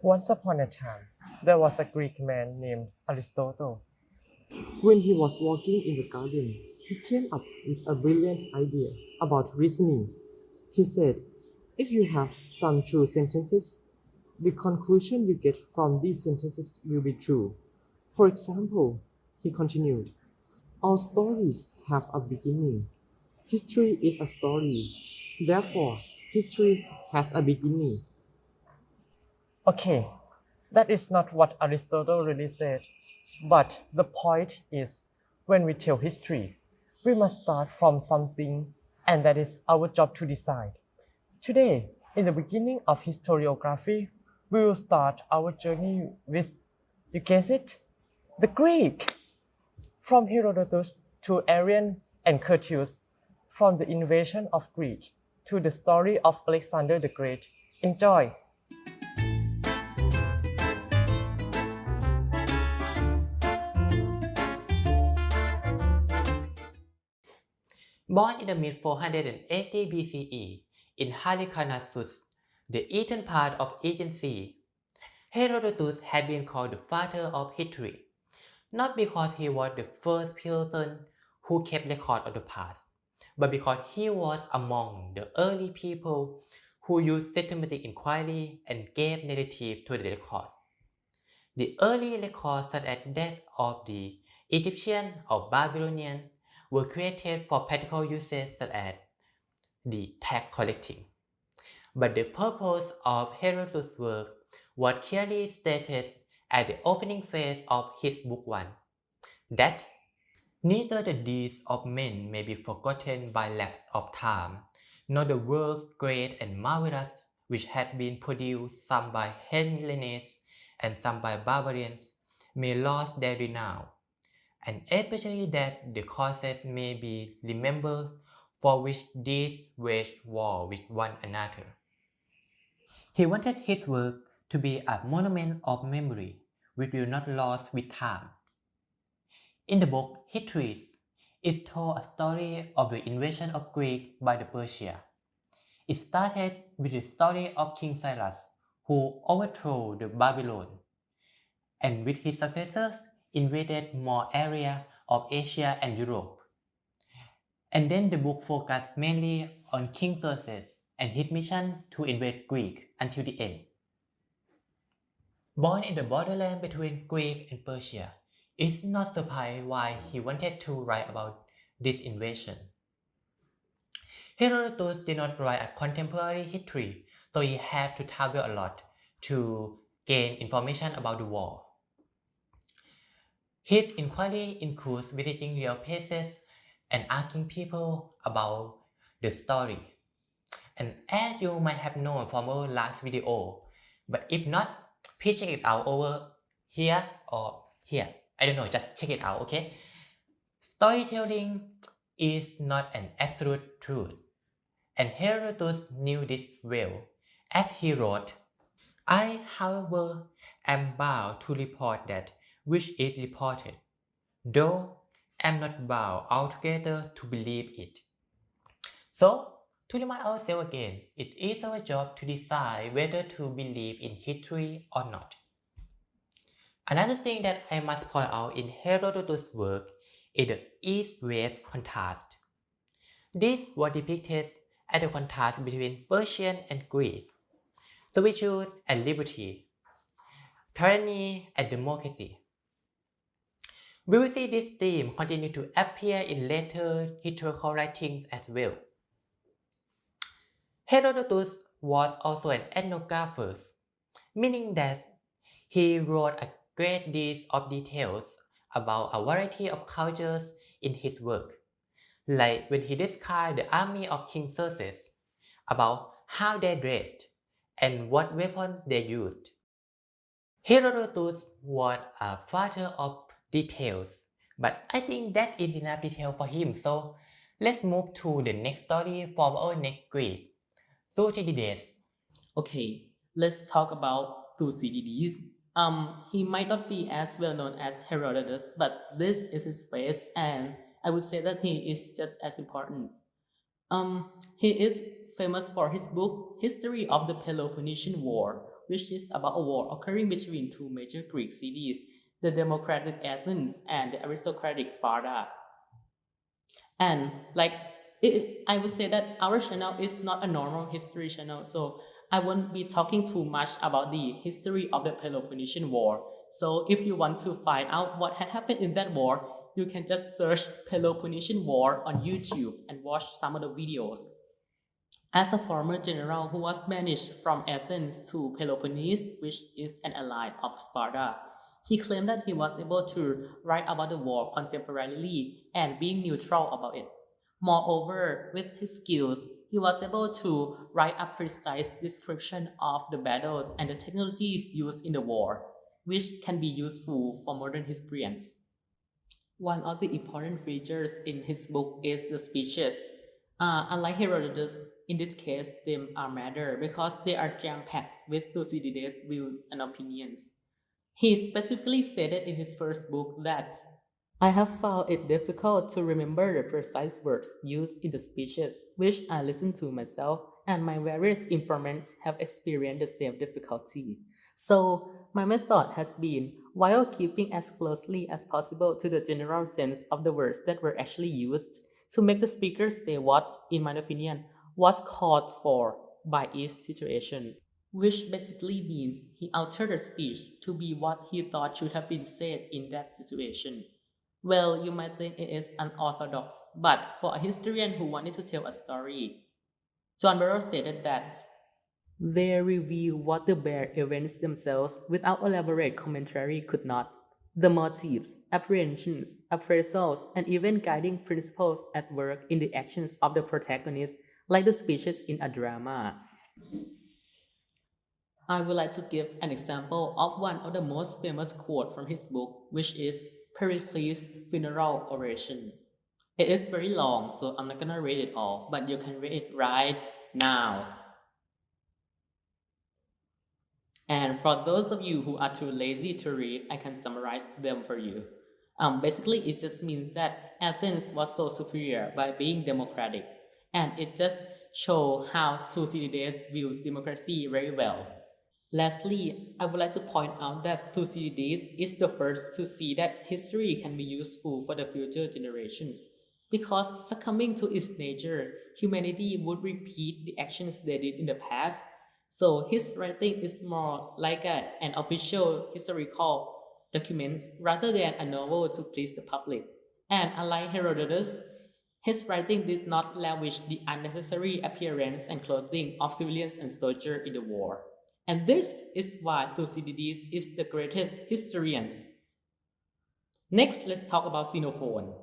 Once upon a time, there was a Greek man named Aristotle. When he was walking in the garden, he came up with a brilliant idea about reasoning. He said, if you have some true sentences, the conclusion you get from these sentences will be true. For example, he continued, all stories have a beginning. History is a story. Therefore, history has a beginning. Okay, that is not what Aristotle really said. But the point is, when we tell history, we must start from something, and that is our job to decide. Today, in the beginning of historiography, we will start our journey with, you guess it, the Greek. From Herodotus to Arian and Curtius, from the invasion of Greece to the story of Alexander the Great. Enjoy! Born in the mid-480 BCE in Halicarnassus, the eastern part of Aegean Sea, Herodotus had been called the father of history, not because he was the first person who kept record of the past, but because he was among the early people who used systematic inquiry and gave narrative to the records. The early records such as that of the Egyptian or Babylonian were created for practical uses such as the tax collecting. But the purpose of Herodotus' work was clearly stated at the opening phase of his Book 1, that neither the deeds of men may be forgotten by lapse of time, nor the works great and marvelous which had been produced some by Hellenes and some by barbarians may lose their renown, and especially that the causes may be remembered for which these waged war with one another. He wanted his work to be a monument of memory which will not lose with time. In the book Histories, it told a story of the invasion of Greece by the Persia. It started with the story of King Cyrus, who overthrew the Babylon, and with his successors invaded more area of Asia and Europe. And then the book focused mainly on King Xerxes and his mission to invade Greece until the end. Born in the borderland between Greece and Persia, it's not surprising why he wanted to write about this invasion. Herodotus did not write a contemporary history, so he had to travel a lot to gain information about the war. His inquiry includes visiting real places and asking people about the story. And as you might have known from our last video, but if not, please check it out over here or here. I don't know, just check it out, okay? Storytelling is not an absolute truth, and Herodotus knew this well, as he wrote, I, however, am bound to report that which is reported, though I am not bound altogether to believe it. So, to remind ourselves again, it is our job to decide whether to believe in history or not. Another thing that I must point out in Herodotus' work is the East-West contrast. This was depicted as a contrast between Persian and Greek, servitude and liberty, tyranny and democracy. We will see this theme continue to appear in later historical writings as well. Herodotus was also an ethnographer, meaning that he wrote a great deal of details about a variety of cultures in his work, like when he described the army of King Xerxes, about how they dressed and what weapons they used. Herodotus was a father of details, but I think that is enough detail for him, so let's move to the next story from our next Greek, Thucydides. Okay, let's talk about Thucydides. He might not be as well known as Herodotus, but this is his face, and I would say that he is just as important. He is famous for his book History of the Peloponnesian War, which is about a war occurring between two major Greek cities, the democratic Athens and the aristocratic Sparta. And I would say that our channel is not a normal history channel, so I won't be talking too much about the history of the Peloponnesian War. So if you want to find out what had happened in that war, you can just search Peloponnesian War on YouTube and watch some of the videos. As a former general who was banished from Athens to Peloponnese, which is an ally of Sparta, he claimed that he was able to write about the war contemporarily and being neutral about it. Moreover, with his skills, he was able to write a precise description of the battles and the technologies used in the war, which can be useful for modern historians. One of the important features in his book is the speeches. Unlike Herodotus, in this case, they are matter because they are jam-packed with Thucydides' views and opinions. He specifically stated in his first book that I have found it difficult to remember the precise words used in the speeches, which I listen to myself, and my various informants have experienced the same difficulty. So, my method has been, while keeping as closely as possible to the general sense of the words that were actually used, to make the speakers say what, in my opinion, was called for by each situation. Which basically means he altered the speech to be what he thought should have been said in that situation. Well, you might think it is unorthodox, but for a historian who wanted to tell a story, John Burroughs stated that they reveal what the bare events themselves without elaborate commentary could not. The motives, apprehensions, appraisals, and even guiding principles at work in the actions of the protagonist, like the speeches in a drama. I would like to give an example of one of the most famous quotes from his book, which is Pericles' funeral oration. It is very long, so I'm not gonna read it all, but you can read it right now. And for those of you who are too lazy to read, I can summarize them for you. Basically, it just means that Athens was so superior by being democratic, and it just shows how Thucydides views democracy very well. Lastly, I would like to point out that Thucydides is the first to see that history can be useful for the future generations. Because succumbing to its nature, humanity would repeat the actions they did in the past. So his writing is more like an official historical document rather than a novel to please the public. And unlike Herodotus, his writing did not lavish the unnecessary appearance and clothing of civilians and soldiers in the war. And this is why Thucydides is the greatest historian. Next, let's talk about Xenophon.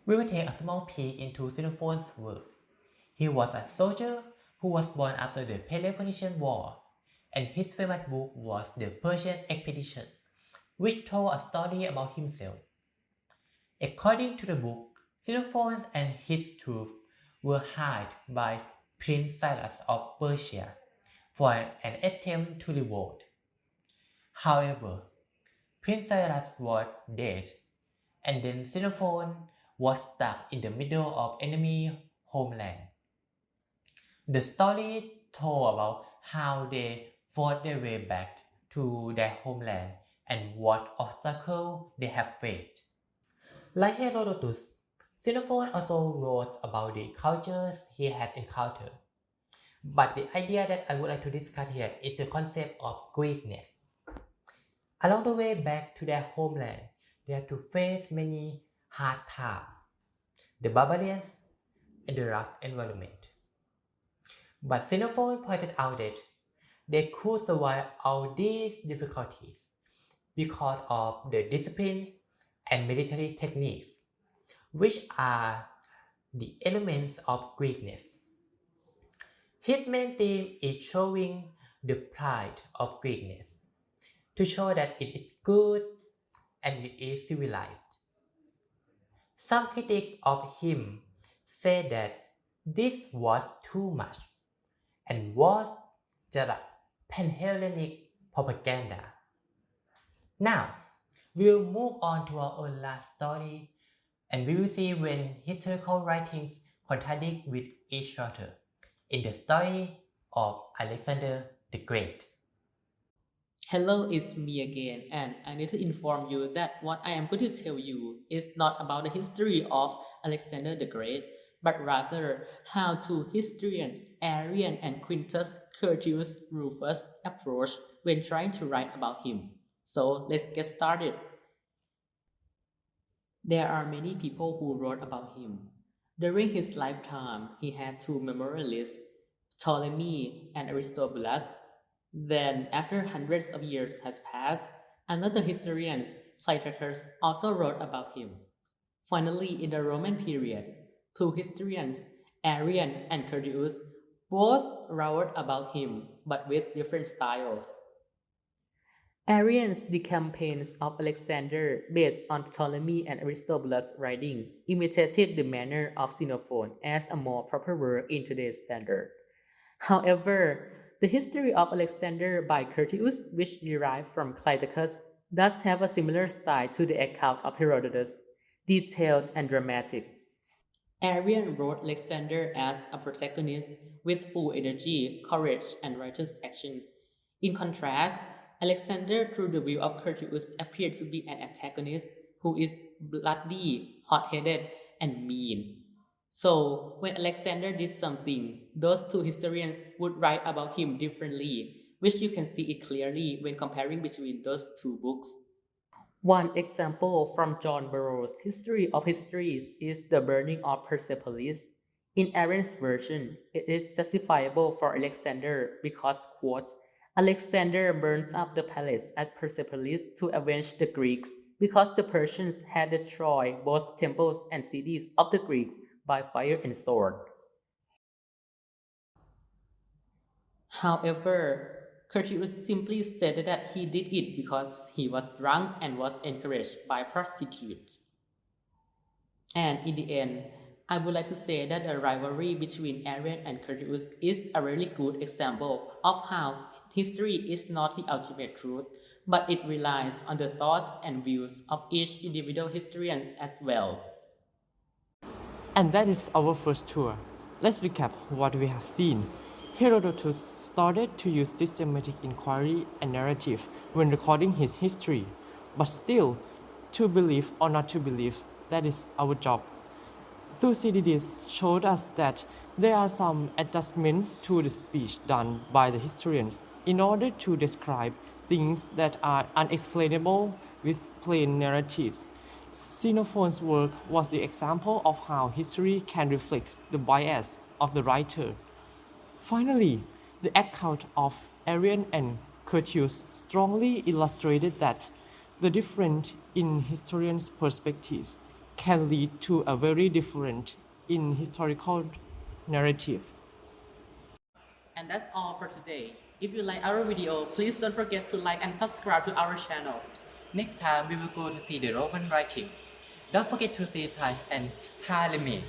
We will take a small peek into Xenophon's work. He was a soldier who was born after the Peloponnesian War, and his famous book was The Persian Expedition, which told a story about himself. According to the book, Xenophon and his troops were hired by Prince Cyrus of Persia for an attempt to revolt. However, Prince Cyrus was dead, and then Xenophon was stuck in the middle of enemy homeland. The story told about how they fought their way back to their homeland and what obstacles they have faced. Like Herodotus, Xenophon also wrote about the cultures he has encountered. But the idea that I would like to discuss here is the concept of Greekness. Along the way back to their homeland, they had to face many hard times, the barbarians, and the rough environment. But Xenophon pointed out that they could survive all these difficulties because of the discipline and military techniques, which are the elements of Greekness. His main theme is showing the pride of Greekness, to show that it is good and it is civilized. Some critics of him say that this was too much and was just a pan-Hellenic propaganda. Now, we will move on to our own last story, and we will see when historical writings contradict with each other in the story of Alexander the Great. Hello, it's me again, and I need to inform you that what I am going to tell you is not about the history of Alexander the Great, but rather how two historians Arrian and Quintus Curtius Rufus approached when trying to write about him. So let's get started. There are many people who wrote about him. During his lifetime, he had two memorialists, Ptolemy and Aristobulus. Then, after hundreds of years has passed, another historian, Clytarchus, also wrote about him. Finally, in the Roman period, two historians, Arrian and Curtius, both wrote about him, but with different styles. Arrian's The Campaigns of Alexander, based on Ptolemy and Aristobulus' writing, imitated the manner of Xenophon as a more proper work in today's standard. However, the history of Alexander by Curtius, which derived from Clytarchus, does have a similar style to the account of Herodotus, detailed and dramatic. Arrian wrote Alexander as a protagonist with full energy, courage, and righteous actions. In contrast, Alexander, through the view of Curtius, appeared to be an antagonist who is bloody, hot-headed, and mean. So, when Alexander did something, those two historians would write about him differently, which you can see it clearly when comparing between those two books. One example from John Burroughs' History of Histories is the burning of Persepolis. In Arrian's version, it is justifiable for Alexander because, quote, Alexander burns up the palace at Persepolis to avenge the Greeks because the Persians had destroyed both temples and cities of the Greeks by fire and sword. However, Curtius simply stated that he did it because he was drunk and was encouraged by prostitutes. And in the end, I would like to say that the rivalry between Arrian and Curtius is a really good example of how history is not the ultimate truth, but it relies on the thoughts and views of each individual historian as well. And that is our first tour. Let's recap what we have seen. Herodotus started to use systematic inquiry and narrative when recording his history. But still, to believe or not to believe, that is our job. Thucydides showed us that there are some adjustments to the speech done by the historians in order to describe things that are unexplainable with plain narratives. Xenophon's work was the example of how history can reflect the bias of the writer. Finally, the account of Arrian and Curtius strongly illustrated that the difference in historians' perspectives can lead to a very different in historical narrative. And that's all for today. If you like our video, please don't forget to like and subscribe to our channel. Next time we will go to see the Roman writings. Don't forget to see Thai and Ptolemy.